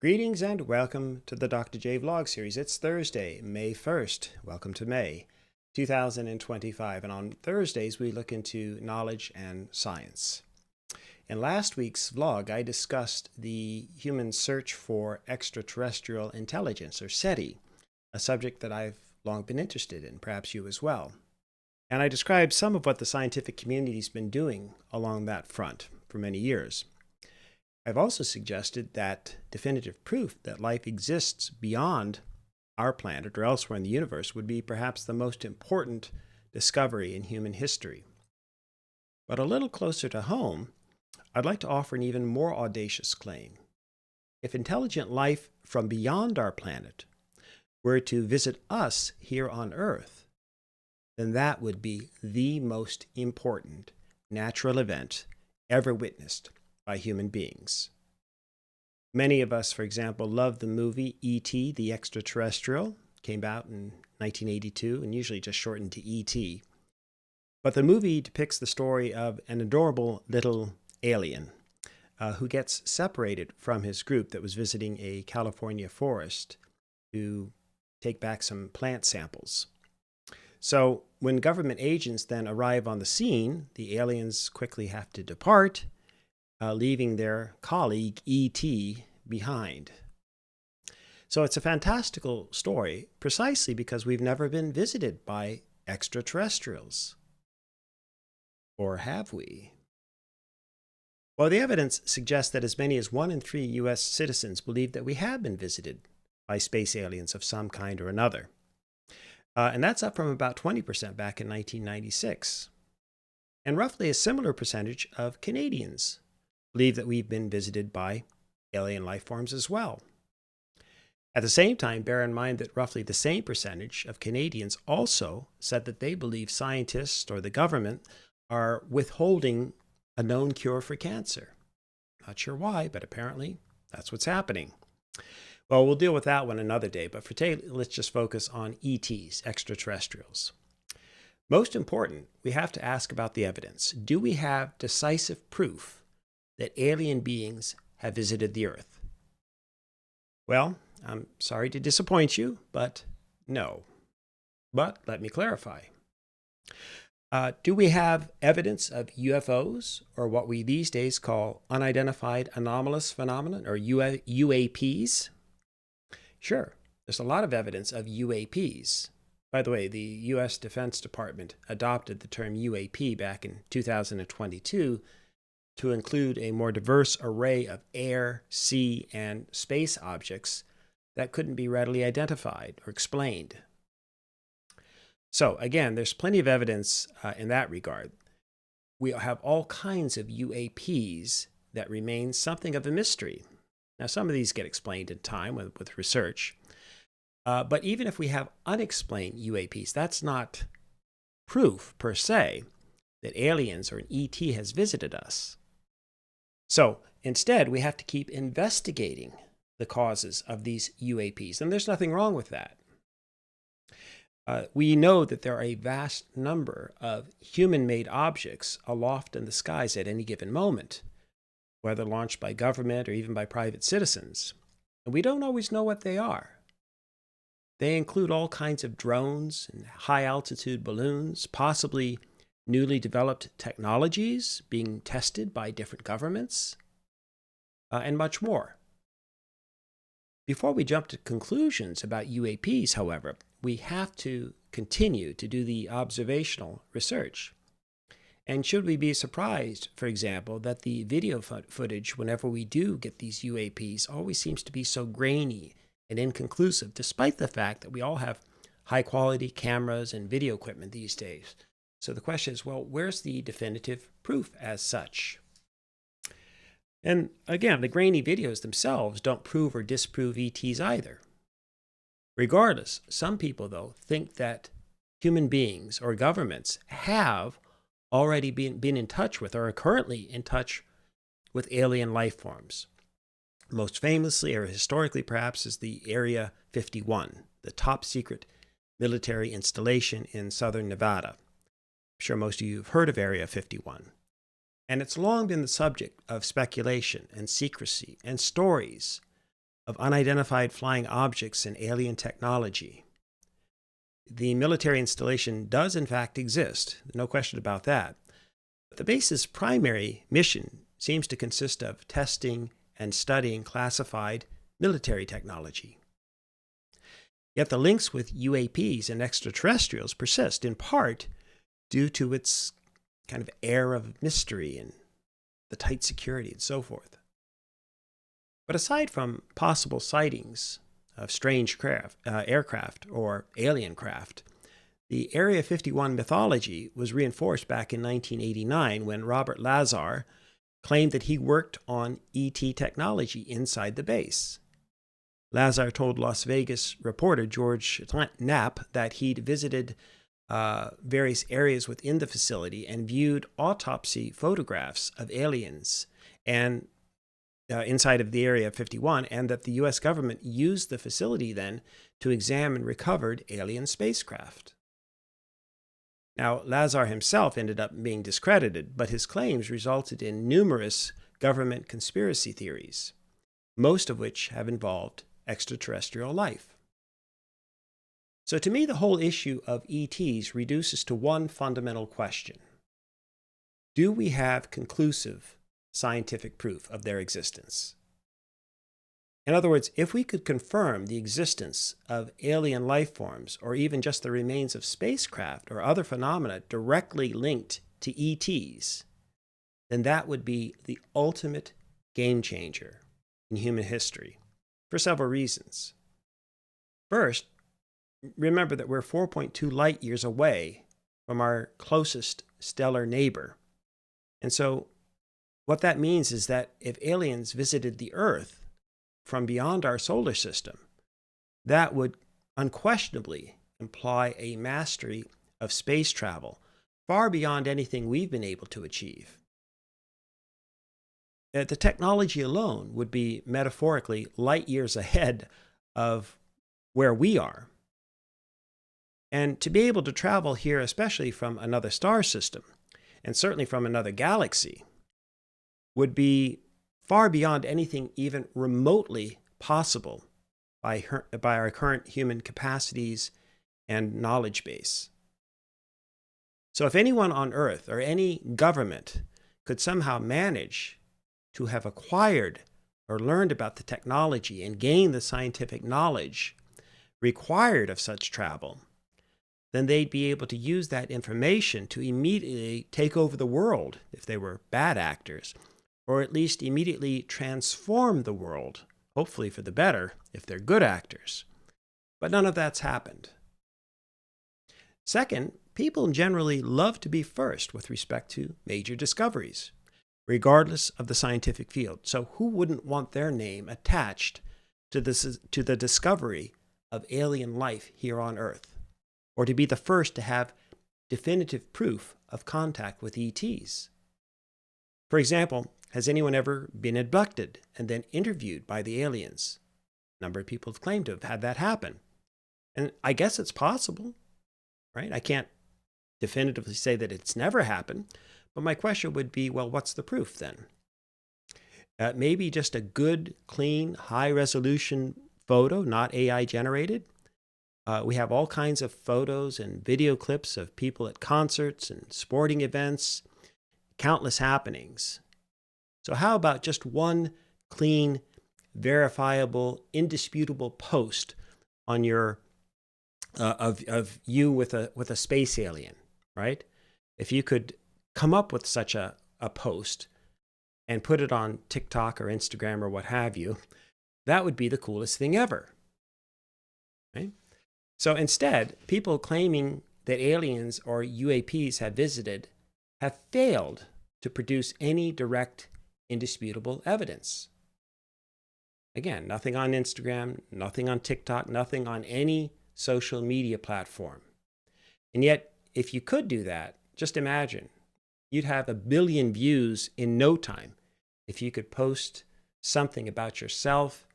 Greetings and welcome to the Dr. J Vlog series. It's Thursday, May 1st. Welcome to May 2025. And on Thursdays, we look into knowledge and science. In last week's vlog, I discussed the human search for extraterrestrial intelligence, or SETI, a subject that I've long been interested in, perhaps you as well. And I described some of what the scientific community's been doing along that front for many years. I've also suggested that definitive proof that life exists beyond our planet or elsewhere in the universe would be perhaps the most important discovery in human history. But a little closer to home, I'd like to offer an even more audacious claim. If intelligent life from beyond our planet were to visit us here on Earth, then that would be the most important natural event ever witnessed by human beings. Many of us, for example, love the movie E.T., the Extra-Terrestrial. Came out in 1982 and usually just shortened to E.T. But the movie depicts the story of an adorable little alien who gets separated from his group that was visiting a California forest to take back some plant samples. So when government agents then arrive on the scene, the aliens quickly have to depart, leaving their colleague E.T. behind. So it's a fantastical story precisely because we've never been visited by extraterrestrials. Or have we? Well, the evidence suggests that as many as 1 in 3 U.S. citizens believe that we have been visited by space aliens of some kind or another. And that's up from about 20% back in 1996. And roughly a similar percentage of Canadians believe that we've been visited by alien life forms as well. At the same time, bear in mind that roughly the same percentage of Canadians also said that they believe scientists or the government are withholding a known cure for cancer. Not sure why, but apparently that's what's happening. Well, we'll deal with that one another day, but for today, let's just focus on ETs, extraterrestrials. Most important, we have to ask about the evidence. Do we have decisive proof that alien beings have visited the Earth? Well, I'm sorry to disappoint you, but no. But let me clarify. Do we have evidence of UFOs, or what we these days call unidentified anomalous phenomenon, or UAPs? Sure, there's a lot of evidence of UAPs. By the way, the U.S. Defense Department adopted the term UAP back in 2022 to include a more diverse array of air, sea, and space objects that couldn't be readily identified or explained. So again, there's plenty of evidence in that regard. We have all kinds of UAPs that remain something of a mystery. Now, some of these get explained in time with research. But even if we have unexplained UAPs, that's not proof per se that aliens or an ET has visited us. So instead, we have to keep investigating the causes of these UAPs, and there's nothing wrong with that. We know that there are a vast number of human-made objects aloft in the skies at any given moment, whether launched by government or even by private citizens. And we don't always know what they are. They include all kinds of drones and high-altitude balloons, possibly newly developed technologies being tested by different governments, and much more. Before we jump to conclusions about UAPs, however, we have to continue to do the observational research. And should we be surprised, for example, that the video footage, whenever we do get these UAPs, always seems to be so grainy and inconclusive, despite the fact that we all have high-quality cameras and video equipment these days? So the question is, well, where's the definitive proof as such? And again, the grainy videos themselves don't prove or disprove ETs either. Regardless, some people, though, think that human beings or governments have already been in touch with or are currently in touch with alien life forms. Most famously, or historically perhaps, is the Area 51, the top secret military installation in southern Nevada. I'm sure most of you have heard of Area 51. And it's long been the subject of speculation and secrecy and stories of unidentified flying objects and alien technology. The military installation does in fact exist, no question about that. But the base's primary mission seems to consist of testing and studying classified military technology. Yet the links with UAPs and extraterrestrials persist, in part due to its kind of air of mystery and the tight security and so forth. But aside from possible sightings of strange aircraft or alien craft, the Area 51 mythology was reinforced back in 1989 when Robert Lazar claimed that he worked on ET technology inside the base. Lazar told Las Vegas reporter George Knapp that he'd visited various areas within the facility and viewed autopsy photographs of aliens and inside of the Area 51, and that the U.S. government used the facility then to examine recovered alien spacecraft. Now, Lazar himself ended up being discredited, but his claims resulted in numerous government conspiracy theories, most of which have involved extraterrestrial life. So to me, the whole issue of ETs reduces to one fundamental question. Do we have conclusive scientific proof of their existence? In other words, if we could confirm the existence of alien life forms, or even just the remains of spacecraft or other phenomena directly linked to ETs, then that would be the ultimate game changer in human history for several reasons. First, remember that we're 4.2 light years away from our closest stellar neighbor. And so what that means is that if aliens visited the Earth from beyond our solar system, that would unquestionably imply a mastery of space travel far beyond anything we've been able to achieve. The technology alone would be metaphorically light years ahead of where we are. And to be able to travel here, especially from another star system, and certainly from another galaxy, would be far beyond anything even remotely possible by our current human capacities and knowledge base. So if anyone on Earth or any government could somehow manage to have acquired or learned about the technology and gained the scientific knowledge required of such travel, then they'd be able to use that information to immediately take over the world if they were bad actors, or at least immediately transform the world, hopefully for the better if they're good actors. But none of that's happened. Second, people generally love to be first with respect to major discoveries, regardless of the scientific field. So who wouldn't want their name attached to the discovery of alien life here on Earth, or to be the first to have definitive proof of contact with ETs? For example, has anyone ever been abducted and then interviewed by the aliens? A number of people have claimed to have had that happen. And I guess it's possible, right? I can't definitively say that it's never happened, but my question would be, well, what's the proof then? Maybe just a good, clean, high-resolution photo, not AI generated. We have all kinds of photos and video clips of people at concerts and sporting events, countless happenings. So how about just one clean, verifiable, indisputable post on your of you with a space alien, right? If you could come up with such a post and put it on TikTok or Instagram or what have you, that would be the coolest thing ever, right? So instead, people claiming that aliens or UAPs have visited have failed to produce any direct, indisputable evidence. Again, nothing on Instagram, nothing on TikTok, nothing on any social media platform. And yet, if you could do that, just imagine, you'd have 1 billion views in no time if you could post something about yourself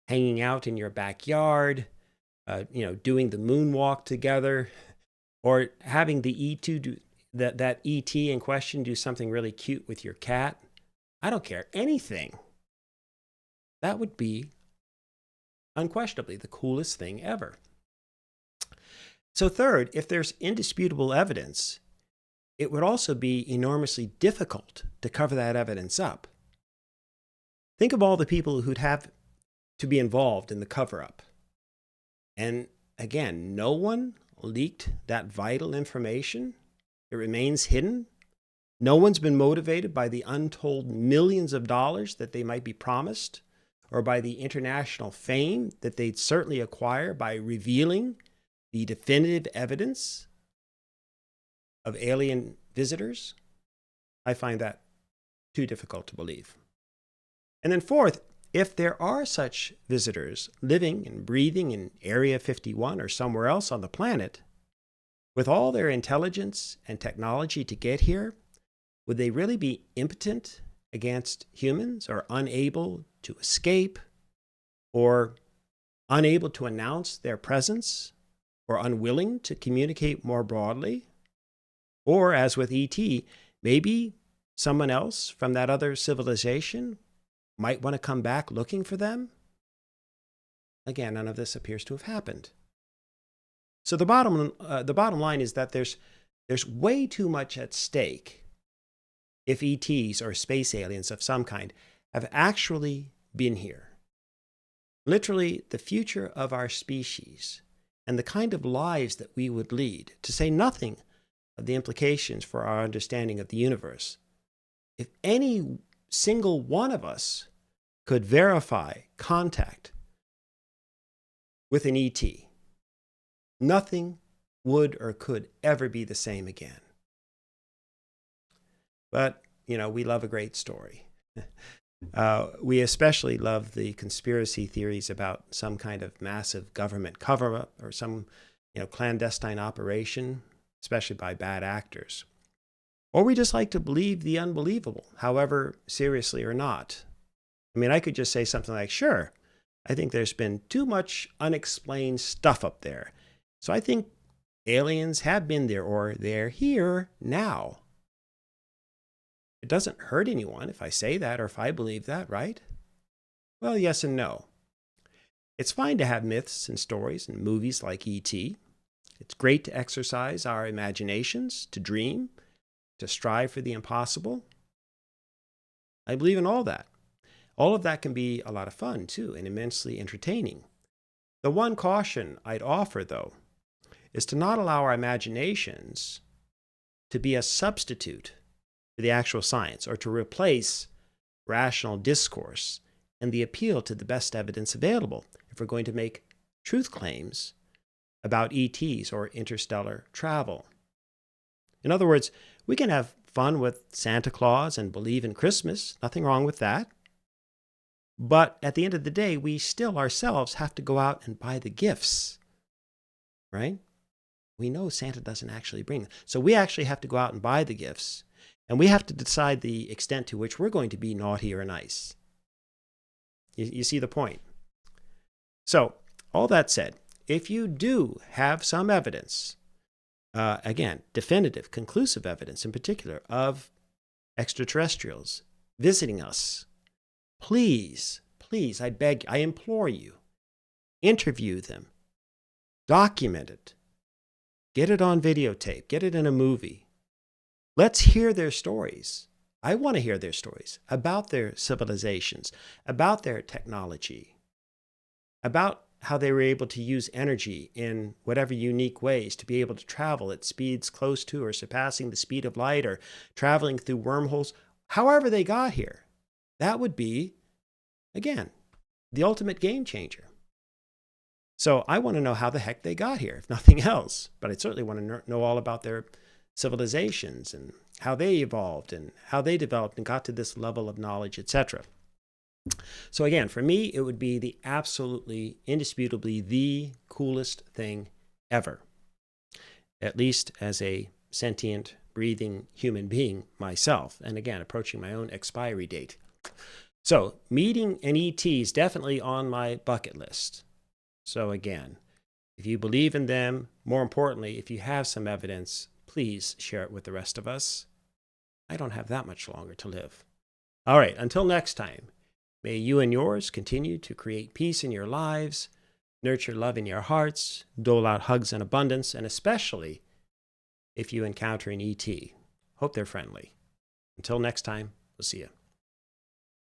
hanging out in your backyard, doing the moonwalk together, or having the that ET in question do something really cute with your cat. I don't care, anything. That would be unquestionably the coolest thing ever. So third, if there's indisputable evidence, it would also be enormously difficult to cover that evidence up. Think of all the people who'd have to be involved in the cover-up. And again, no one leaked that vital information. It remains hidden. No one's been motivated by the untold millions of dollars that they might be promised, or by the international fame that they'd certainly acquire by revealing the definitive evidence of alien visitors. I find that too difficult to believe. And then fourth, if there are such visitors living and breathing in Area 51 or somewhere else on the planet, with all their intelligence and technology to get here, would they really be impotent against humans, or unable to escape, or unable to announce their presence, or unwilling to communicate more broadly? Or, as with E.T., maybe someone else from that other civilization might want to come back looking for them? Again, none of this appears to have happened. So the bottom line is that there's way too much at stake if ETs or space aliens of some kind have actually been here. Literally, the future of our species and the kind of lives that we would lead, to say nothing of the implications for our understanding of the universe. If any single one of us could verify contact with an ET, nothing would or could ever be the same again. But, we love a great story. We especially love the conspiracy theories about some kind of massive government cover-up or some, clandestine operation, especially by bad actors. Or we just like to believe the unbelievable, however seriously or not. I could just say something like, sure, I think there's been too much unexplained stuff up there. So I think aliens have been there, or they're here now. It doesn't hurt anyone if I say that or if I believe that, right? Well, yes and no. It's fine to have myths and stories and movies like E.T. It's great to exercise our imaginations, to dream, to strive for the impossible. I believe in all that. All of that can be a lot of fun, too, and immensely entertaining. The one caution I'd offer, though, is to not allow our imaginations to be a substitute for the actual science, or to replace rational discourse and the appeal to the best evidence available if we're going to make truth claims about ETs or interstellar travel. In other words, we can have fun with Santa Claus and believe in Christmas, nothing wrong with that. But at the end of the day, we still ourselves have to go out and buy the gifts, right? We know Santa doesn't actually bring them. So we actually have to go out and buy the gifts. And we have to decide the extent to which we're going to be naughty or nice. You see the point? So, all that said, if you do have some evidence, again, definitive, conclusive evidence in particular, of extraterrestrials visiting us, please, I beg, I implore you, interview them, document it, get it on videotape, get it in a movie. Let's hear their stories. I want to hear their stories about their civilizations, about their technology, about how they were able to use energy in whatever unique ways to be able to travel at speeds close to or surpassing the speed of light, or traveling through wormholes, however they got here. That would be, again, the ultimate game changer. So I want to know how the heck they got here, if nothing else. But I certainly want to know all about their civilizations and how they evolved and how they developed and got to this level of knowledge, etc. So again, for me, it would be the absolutely, indisputably, the coolest thing ever. At least as a sentient, breathing human being myself. And again, approaching my own expiry date. So meeting an ET is definitely on my bucket list. So again, if you believe in them, more importantly, if you have some evidence, please share it with the rest of us. I don't have that much longer to live. All right, until next time, May you and yours continue to create peace in your lives, nurture love in your hearts, dole out hugs in abundance, and especially if you encounter an ET. Hope they're friendly. Until next time, we'll see you.